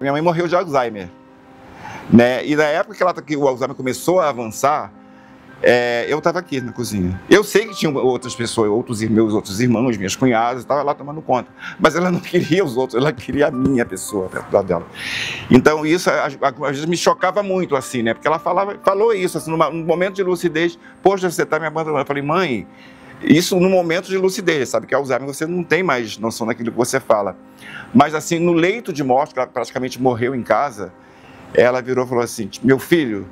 minha mãe morreu de Alzheimer, né? E na época que o Alzheimer começou a avançar, eu estava aqui na cozinha. Eu sei que tinha outras pessoas, meus outros irmãos, minhas cunhadas, estava lá tomando conta. Mas ela não queria os outros, ela queria a minha pessoa perto dela. Então isso às vezes me chocava muito, assim, né? Porque ela falou isso, assim, num momento de lucidez. Poxa, você está me abandonando. Eu falei, mãe, isso no momento de lucidez, sabe? Que Alzheimer você não tem mais noção daquilo que você fala. Mas assim, no leito de morte, que ela praticamente morreu em casa, ela virou e falou assim, meu filho,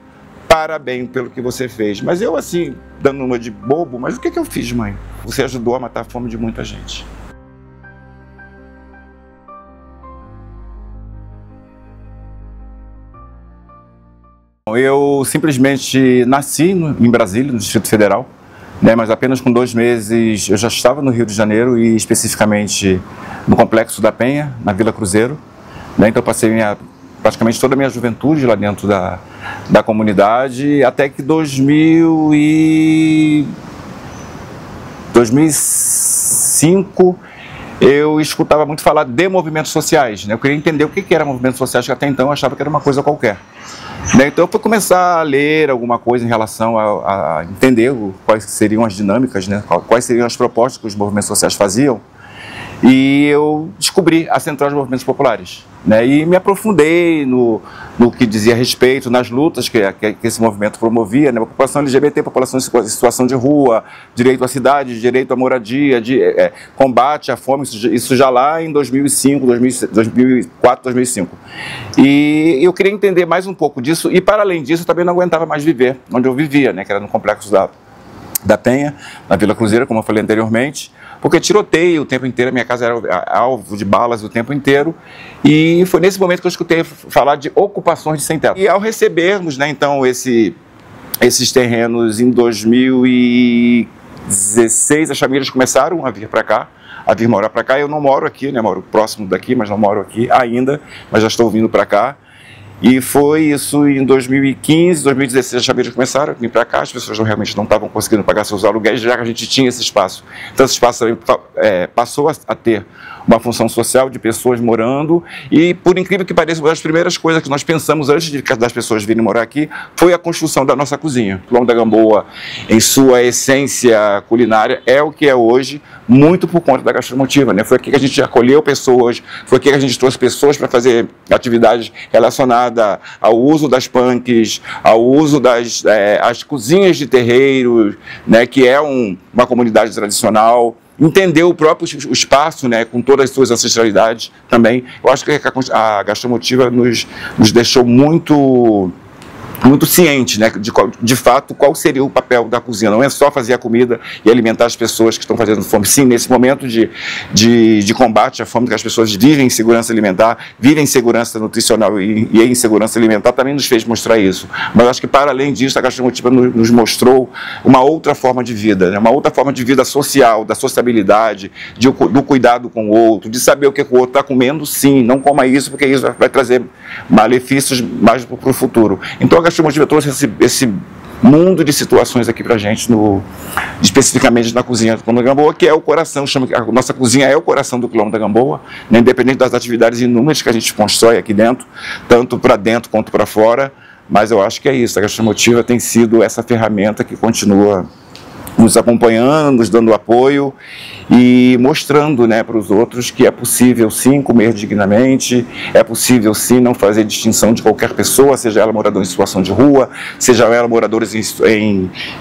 parabéns pelo que você fez. Mas eu, assim, dando uma de bobo, mas o que eu fiz, mãe? Você ajudou a matar a fome de muita gente. Eu simplesmente nasci em Brasília, no Distrito Federal, né, mas apenas com 2 meses eu já estava no Rio de Janeiro e especificamente no Complexo da Penha, na Vila Cruzeiro, né, então eu passei praticamente toda a minha juventude lá dentro da comunidade, até que 2005 eu escutava muito falar de movimentos sociais, né? Eu queria entender o que era movimentos sociais, que até então eu achava que era uma coisa qualquer. Né? Então eu fui começar a ler alguma coisa em relação a entender quais seriam as dinâmicas, né? Quais seriam as propostas que os movimentos sociais faziam. E eu descobri a Central de Movimentos Populares, né? E me aprofundei no que dizia respeito, nas lutas que esse movimento promovia, né? A população LGBT, população em situação de rua, direito à cidade, direito à moradia, combate à fome, isso já lá em 2005, 2004, 2005. E eu queria entender mais um pouco disso, e para além disso eu também não aguentava mais viver onde eu vivia, né? Que era no Complexo da Penha, na Vila Cruzeiro, como eu falei anteriormente, porque tiroteio o tempo inteiro, a minha casa era alvo de balas o tempo inteiro, e foi nesse momento que eu escutei falar de ocupações de sem-teto. E ao recebermos, né, então, esses terrenos em 2016, as famílias começaram a vir para cá, a vir morar para cá. Eu não moro aqui, né, moro próximo daqui, mas não moro aqui ainda, mas já estou vindo para cá. E foi isso em 2015, 2016, as famílias começaram a vir para cá, as pessoas realmente não estavam conseguindo pagar seus aluguéis, já que a gente tinha esse espaço. Então esse espaço também passou a ter uma função social de pessoas morando, e por incrível que pareça, uma das primeiras coisas que nós pensamos antes das pessoas virem morar aqui foi a construção da nossa cozinha. O Quilombo da Gamboa, em sua essência culinária, é o que é hoje, muito por conta da Gastromotiva, né? Foi aqui que a gente acolheu pessoas, foi aqui que a gente trouxe pessoas para fazer atividades relacionadas ao uso das punks, ao uso as cozinhas de terreiro, né? Que é uma comunidade tradicional. Entender o próprio espaço, né, com todas as suas ancestralidades também. Eu acho que a Gastromotiva nos deixou muito ciente, né, de fato, qual seria o papel da cozinha. Não é só fazer a comida e alimentar as pessoas que estão fazendo fome. Sim, nesse momento de combate à fome, que as pessoas vivem em segurança alimentar, vivem em segurança nutricional e em segurança alimentar, também nos fez mostrar isso. Mas acho que, para além disso, a Gastromotiva nos mostrou uma outra forma de vida, né, uma outra forma de vida social, da sociabilidade, do cuidado com o outro, de saber o que o outro está comendo. Sim, não coma isso, porque isso vai trazer malefícios mais para o futuro. Então, a Gastromotiva trouxe esse mundo de situações aqui pra gente, especificamente na cozinha do Quilombo da Gamboa, que é o coração, a nossa cozinha é o coração do Quilombo da Gamboa, né, independente das atividades inúmeras que a gente constrói aqui dentro, tanto para dentro quanto para fora. Mas eu acho que é isso, a Gastromotiva tem sido essa ferramenta que continua nos acompanhando, nos dando apoio e mostrando, né, para os outros que é possível sim comer dignamente, é possível sim não fazer distinção de qualquer pessoa, seja ela moradora em situação de rua, seja ela moradores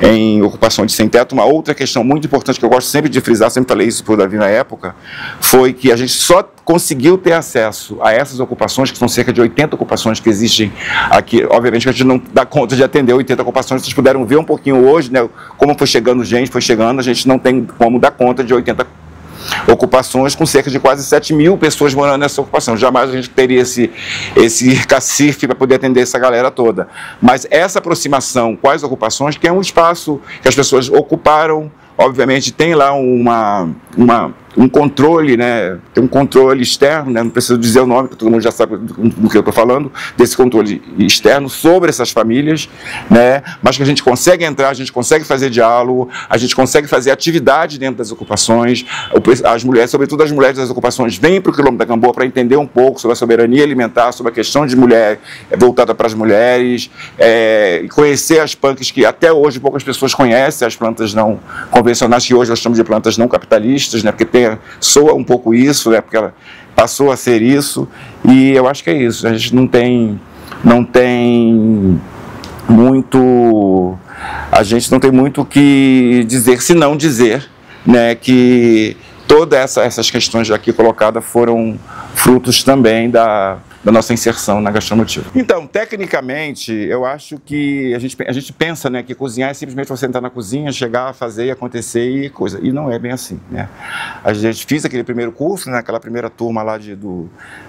em ocupação de sem-teto. Uma outra questão muito importante que eu gosto sempre de frisar, sempre falei isso para o Davi na época, foi que a gente só conseguiu ter acesso a essas ocupações, que são cerca de 80 ocupações que existem aqui. Obviamente que a gente não dá conta de atender 80 ocupações, vocês puderam ver um pouquinho hoje, né, como foi chegando gente, a gente não tem como dar conta de 80 ocupações com cerca de quase 7 mil pessoas morando nessa ocupação. Jamais a gente teria esse cacife para poder atender essa galera toda. Mas essa aproximação com as ocupações, que é um espaço que as pessoas ocuparam, obviamente tem lá uma um controle, né, tem um controle externo, né, não preciso dizer o nome, porque todo mundo já sabe do que eu estou falando, desse controle externo sobre essas famílias, né, mas que a gente consegue entrar, a gente consegue fazer diálogo, a gente consegue fazer atividade dentro das ocupações, as mulheres, sobretudo as mulheres das ocupações, vêm para o Quilombo da Gamboa para entender um pouco sobre a soberania alimentar, sobre a questão de mulher voltada para as mulheres, conhecer as punks que até hoje poucas pessoas conhecem, as plantas não convencionais, que hoje nós chamamos de plantas não capitalistas, né, porque soa um pouco isso, né, porque ela passou a ser isso, e eu acho que é isso, a gente não tem muito o que dizer, se não dizer, né, que todas essas questões aqui colocadas foram frutos também da nossa inserção na gastronomia. Então, tecnicamente, eu acho que a gente pensa, né, que cozinhar é simplesmente você entrar na cozinha, chegar, fazer, acontecer e coisa. E não é bem assim, né? A gente fez aquele primeiro curso, né, aquela primeira turma lá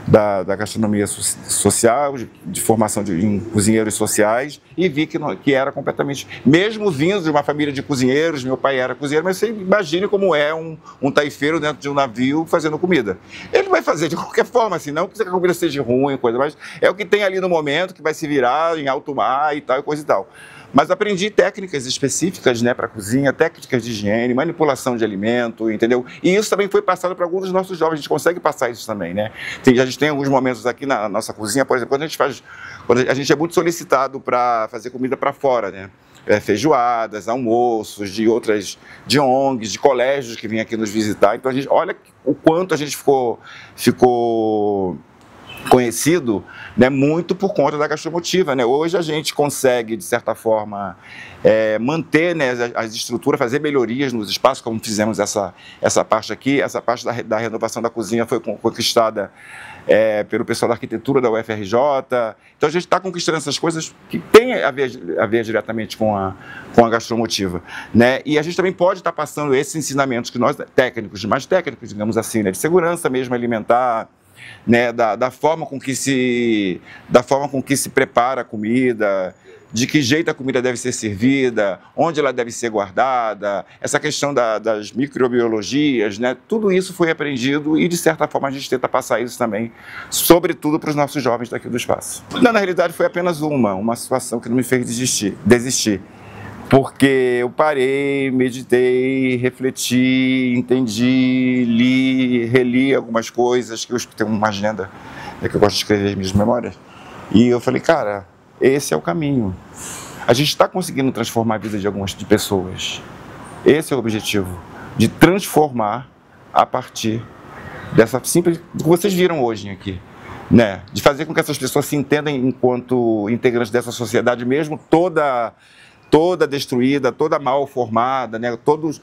da gastronomia social, de formação em cozinheiros sociais, e vi que era completamente... Mesmo vindo de uma família de cozinheiros, meu pai era cozinheiro, mas você imagine como é um taifeiro dentro de um navio fazendo comida. Ele vai fazer de qualquer forma, assim, não que a comida seja ruim, coisa, mas é o que tem ali no momento, que vai se virar em alto mar e tal, e coisa e tal. Mas aprendi técnicas específicas, né, para cozinha, técnicas de higiene, manipulação de alimento, entendeu? E isso também foi passado para alguns dos nossos jovens, a gente consegue passar isso também, né? A gente tem alguns momentos aqui na nossa cozinha, por exemplo, quando a gente é muito solicitado para fazer comida para fora, né? Feijoadas, almoços, de ONGs, de colégios que vêm aqui nos visitar. Então a gente, olha o quanto a gente ficou conhecido, né, muito por conta da gastromotiva, né? Hoje a gente consegue, de certa forma, manter, né, as estruturas, fazer melhorias nos espaços, como fizemos essa parte aqui. Essa parte da renovação da cozinha foi conquistada pelo pessoal da arquitetura da UFRJ. Então a gente está conquistando essas coisas que tem a ver diretamente com a gastromotiva, né? E a gente também pode estar passando esses ensinamentos que nós, mais técnicos, digamos assim, né, de segurança mesmo alimentar, né, da forma com que se prepara a comida, de que jeito a comida deve ser servida, onde ela deve ser guardada, essa questão das microbiologias, né, tudo isso foi aprendido e, de certa forma, a gente tenta passar isso também, sobretudo para os nossos jovens daqui do espaço. Na realidade, foi apenas uma situação que não me fez desistir. Porque eu parei, meditei, refleti, entendi, reli algumas coisas, que eu tenho uma agenda, que eu gosto de escrever as minhas memórias, e eu falei, cara, esse é o caminho. A gente está conseguindo transformar a vida de pessoas. Esse é o objetivo, de transformar a partir dessa simples, do que vocês viram hoje aqui, né? De fazer com que essas pessoas se entendam enquanto integrantes dessa sociedade, mesmo toda destruída, toda mal formada, né? Todos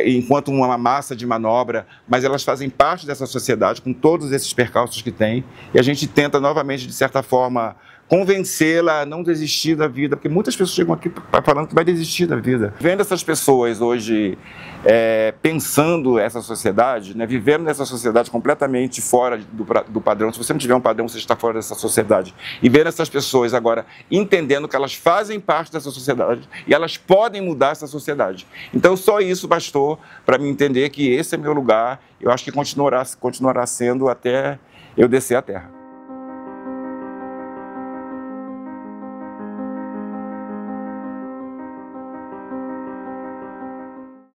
enquanto uma massa de manobra, mas elas fazem parte dessa sociedade com todos esses percalços que tem, e a gente tenta novamente, de certa forma, convencê-la a não desistir da vida, porque muitas pessoas chegam aqui falando que vai desistir da vida. Vendo essas pessoas hoje pensando essa sociedade, né, vivendo nessa sociedade completamente fora do padrão, se você não tiver um padrão, você está fora dessa sociedade, e vendo essas pessoas agora entendendo que elas fazem parte dessa sociedade e elas podem mudar essa sociedade. Então só isso bastou para mim entender que esse é meu lugar, eu acho que continuará sendo até eu descer a terra.